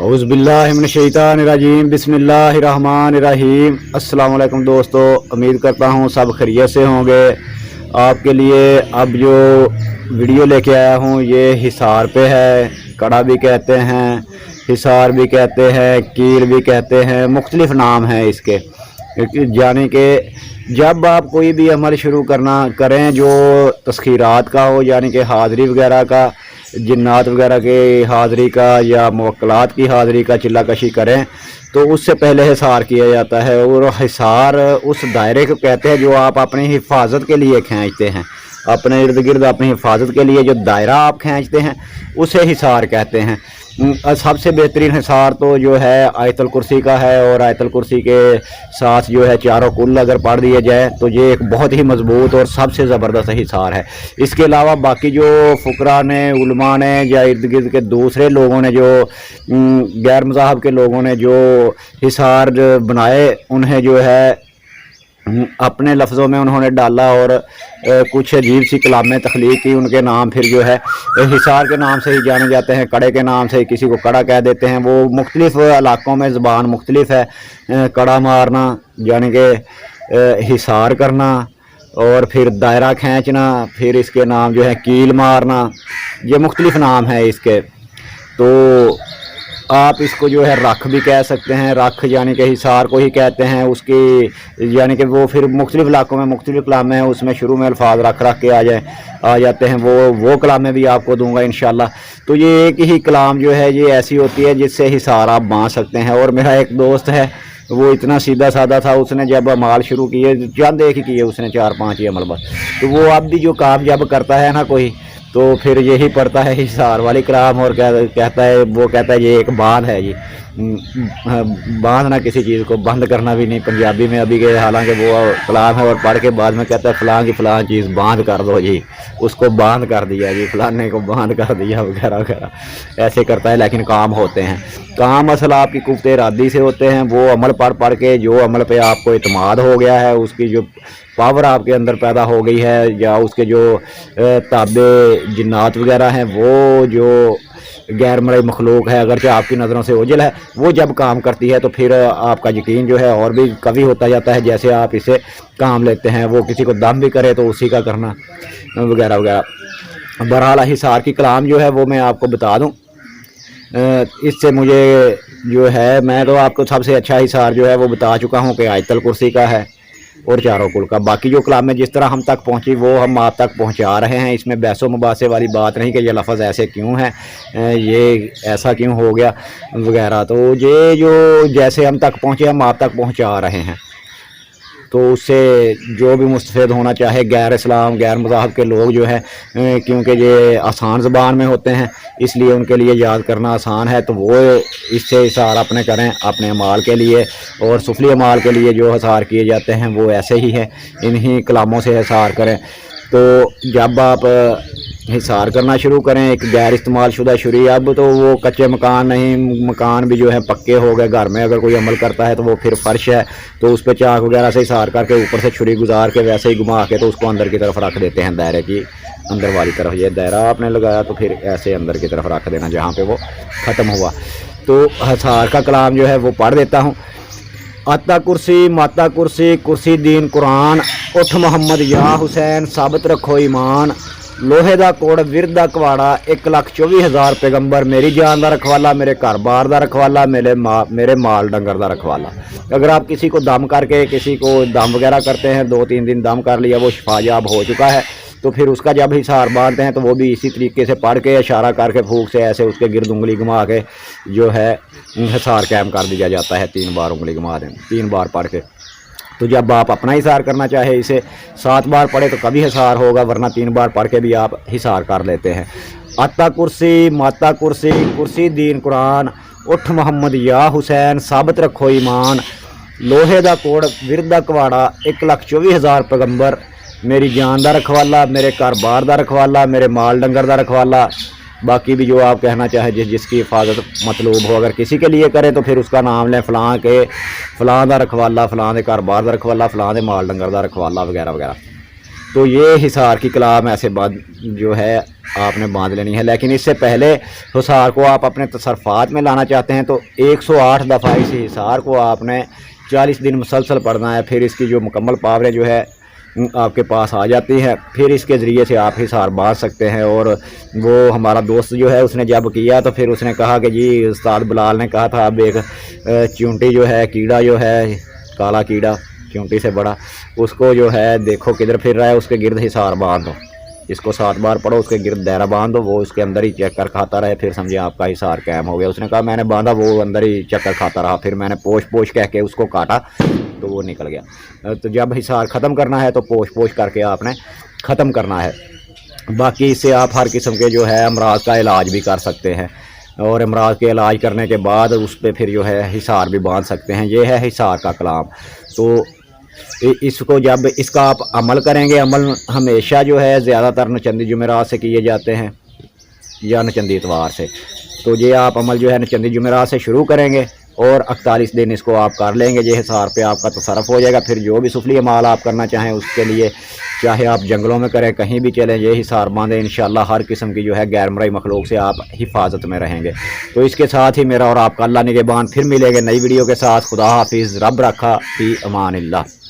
औज़ु बिल्लाहि मिनश शैतानिर रजीम बिस्मिल्लाहिर रहमानिर रहीम। अस्सलाम वालेकुम दोस्तों, उम्मीद करता हूँ सब खैरियत से होंगे। आपके लिए अब जो वीडियो लेके आया हूँ ये हिसार पे है। कड़ा भी कहते हैं, हिसार भी कहते हैं, कील भी कहते हैं, मुख्तलिफ नाम हैं इसके। यानी कि जब आप कोई भी अमल शुरू करना करें जो तस्खीरात का हो, यानी कि हाज़री वगैरह का, जिन्नात वगैरह के हाज़री का या मुवक्कलात की हाज़री का चिल्ला कशी करें तो उससे पहले हिसार किया जाता है। और हिसार उस दायरे को कहते हैं जो आप अपनी हिफाजत के लिए खींचते हैं। अपने इर्द गिर्द अपनी हिफाजत के लिए जो दायरा आप खींचते हैं उसे हिसार कहते हैं। सबसे बेहतरीन हिसार तो जो है आयतुल कुर्सी का है, और आयतुल कुर्सी के साथ जो है चारों कुल अगर पढ़ दिए जाए तो ये एक बहुत ही मजबूत और सबसे ज़बरदस्त हिसार है। इसके अलावा बाकी जो फुकरा ने, उलमा ने या इर्द गिर्द के दूसरे लोगों ने, जो गैर मज़हब के लोगों ने जो हिसार बनाए, उन्हें जो है अपने लफ्ज़ों में उन्होंने डाला और कुछ अजीब सी कलामें तख्लीक की। उनके नाम फिर जो है हिसार के नाम से ही जाने जाते हैं, कड़े के नाम से किसी को कड़ा कह देते हैं। वो मुख्तलिफ़ इलाक़ों में ज़बान मुख्तलिफ है। कड़ा मारना यानी कि हिसार करना, और फिर दायरा खींचना, फिर इसके नाम जो है कील मारना, ये मुख्तलिफ नाम है इसके। तो आप इसको जो है रख भी कह सकते हैं। रख यानी कि हिसार को ही कहते हैं उसकी, यानी कि वो फिर मुख्तलिफ इलाक़ों में मुख्तलिफ कलामें हैं, उसमें शुरू में अल्फाज रख के आ जाते हैं। वो कलामें भी आपको दूंगा इंशाल्लाह। तो ये एक ही कलाम जो है ये ऐसी होती है जिससे हिसार आप बांध सकते हैं। और मेरा एक दोस्त है, वो इतना सीधा साधा था, उसने जब अमाल शुरू किए, चंद एक ही किए उसने, 4-5 ही अमल बस। तो वो अब भी जो काम जब करता है ना कोई, तो फिर यही पढ़ता है हिसार वाली कलाम, और कहता है, वो कहता है ये एक बांध है। ये बांधना किसी चीज़ को बंद करना भी नहीं, पंजाबी में अभी के हालांकि वो कलाम है, और पढ़ के बाद में कहता है फ़लाँ की फ़लाँ चीज़ बांध कर दो जी, उसको बांध कर दिया जी, फ़लाने को बांध कर दिया वगैरह वगैरह, ऐसे करता है। लेकिन काम होते हैं, काम असल आपकी कुफ्ते इरादी से होते हैं। वो अमल पढ़ के जो अमल पे आपको इत्मीनान हो गया है, उसकी जो पावर आपके अंदर पैदा हो गई है, या उसके जो ताबे जिन्नात वगैरह हैं, वो जो गैर मरई मखलूक है, अगरचे आपकी नज़रों से ओझल है, वो जब काम करती है तो फिर आपका यकीन जो है और भी कवी होता जाता है। जैसे आप इसे काम लेते हैं, वो किसी को दम भी करे तो उसी का करना वगैरह वगैरह। बहरहाल हिसार की कलाम जो है वो मैं आपको बता दूं। इससे मुझे जो है, मैं तो आपको सबसे अच्छा हिसार जो है वो बता चुका हूँ कि आयतुल कुर्सी का है और चारों कुल का। बाकी जो कलामें जिस तरह हम तक पहुंची वो हम आप तक पहुंचा रहे हैं। इसमें बहसो मुबासे वाली बात नहीं कि ये लफ्ज़ ऐसे क्यों है, ये ऐसा क्यों हो गया वगैरह। तो ये जो जैसे हम तक पहुंचे हम आप तक पहुंचा रहे हैं। तो उससे जो भी मुस्तफ़िद होना चाहे, गैर इस्लाम गैर मज़हब के लोग जो हैं, क्योंकि ये आसान ज़बान में होते हैं इसलिए उनके लिए याद करना आसान है, तो वो इससे हिसार अपने करें अपने अमाल के लिए। और सुफली अमाल के लिए जो हिसार किए जाते हैं वो ऐसे ही हैं, इन्हीं कलामों से हिसार करें। तो जब आप हिसार करना शुरू करें एक गैर इस्तेमाल शुदा छुरी, अब तो वो कच्चे मकान नहीं, मकान भी जो है पक्के हो गए। घर में अगर कोई अमल करता है तो वो फिर फर्श है, तो उस पर चाक वगैरह से हिसार करके ऊपर से छुरी गुजार के वैसे ही घुमा के तो उसको अंदर की तरफ रख देते हैं, दायरे की अंदर वाली तरफ। ये दायरा आपने लगाया तो फिर ऐसे अंदर की तरफ रख देना जहाँ पे वो ख़त्म हुआ। तो हिसार का कलाम जो है वो पढ़ देता हूँ। आता कुर्सी माता कुर्सी, कुर्सी दीन कुरान, उठ मोहम्मद या हुसैन, साबित रखो ईमान, लोहे दा कोड़ विरद दा कवाड़ा, 1,24,000 पैगंबर, मेरी जान दा रखवाला, मेरे घर बार दा रखवाला, मेरे माल डंगर दा रखवाला। अगर आप किसी को दम करके, किसी को दम वगैरह करते हैं, 2-3 दिन दम कर लिया, वो शिफायाब हो चुका है, तो फिर उसका जब हिसार बांधते हैं तो वो भी इसी तरीके से पढ़ के, इशारा करके, फूंक से ऐसे उसके गिरद उंगली घुमा के जो है हिसार कायम कर दिया जाता है। 3 बार उंगली घुमा दें, 3 बार पढ़ के। तो जब आप अपना हिसार करना चाहे, इसे 7 बार पढ़े तो कभी हिसार होगा, वरना 3 बार पढ़ के भी आप हिसार कर लेते हैं। आता कुर्सी माता कुर्सी, कुर्सी दीन कुरान, उठ मोहम्मद या हुसैन, साबित रखो ईमान, लोहे दा कोड़ विरद दा कवाड़ा, 1,24,000 पैगंबर, मेरी जान दा रखवाला, मेरे घर बार दा रखवाला, मेरे माल डंगर दा रखवाला। बाकी भी जो आप कहना चाहे, जिसकी हिफाजत मतलूब हो, अगर किसी के लिए करें तो फिर उसका नाम लें, फ़लाँ के फ़लाँ दा रखवाला, फ़लाँ दे घर बार दा रखवाला, फ़लाँ दे माल डंगर दा रखवाला वगैरह वगैरह। تو یہ حصار کی کلام ایسے جو ہے آپ نے باندھ لینی ہے۔ لیکن اس سے پہلے حصار کو آپ اپنے تصرفات میں لانا چاہتے ہیں تو 108 دفعہ اس حصار کو آپ نے 40 دن مسلسل پڑھنا ہے۔ پھر اس کی جو مکمل پاوریں جو ہے آپ کے پاس آ جاتی ہیں، پھر اس کے ذریعے سے آپ حصار باندھ سکتے ہیں۔ اور وہ ہمارا دوست جو ہے اس نے جب کیا تو پھر اس نے کہا کہ جی استاد بلال نے کہا تھا اب ایک چونٹی جو ہے، کیڑا جو ہے، کالا کیڑا چونٹی سے بڑا، اس کو جو ہے دیکھو کدھر پھر رہا ہے، اس کے گرد حصار باندھ دو، اس کو 7 بار پڑھو، اس کے گرد دائرہ باندھ دو، وہ اس کے اندر ہی چکر کھاتا رہے، پھر سمجھے آپ کا حصار قائم ہو گیا۔ اس نے کہا میں نے باندھا، وہ اندر ہی چکر کھاتا رہا، پھر میں نے پوش کہہ کے اس کو کاٹا تو وہ نکل گیا۔ تو جب حصار ختم کرنا ہے تو پوش کر کے آپ نے ختم کرنا ہے۔ باقی اس سے آپ ہر قسم کے جو ہے امراض کا علاج بھی کر سکتے ہیں، اور امراض کے علاج کرنے کے بعد اس پہ پھر جو ہے حصار بھی باندھ سکتے ہیں۔ یہ ہے حصار کا کلام۔ تو اس کو جب اس کا آپ عمل کریں گے، عمل ہمیشہ جو ہے زیادہ تر نچندی جمعرات سے کیے جاتے ہیں یا نچندی اتوار سے، تو یہ آپ عمل جو ہے نچندی جمعرات سے شروع کریں گے اور 41 دن اس کو آپ کر لیں گے، یہ حصار پہ آپ کا تصرف ہو جائے گا۔ پھر جو بھی سفلی اعمال آپ کرنا چاہیں اس کے لیے، چاہے آپ جنگلوں میں کریں، کہیں بھی چلیں، یہ حصار باندھیں، انشاءاللہ ہر قسم کی جو ہے غیر مرئی مخلوق سے آپ حفاظت میں رہیں گے۔ تو اس کے ساتھ ہی میرا اور آپ کا اللہ نگہبان، پھر ملیں گے نئی ویڈیو کے ساتھ۔ خدا حافظ، رب رکھا، فی امان اللہ۔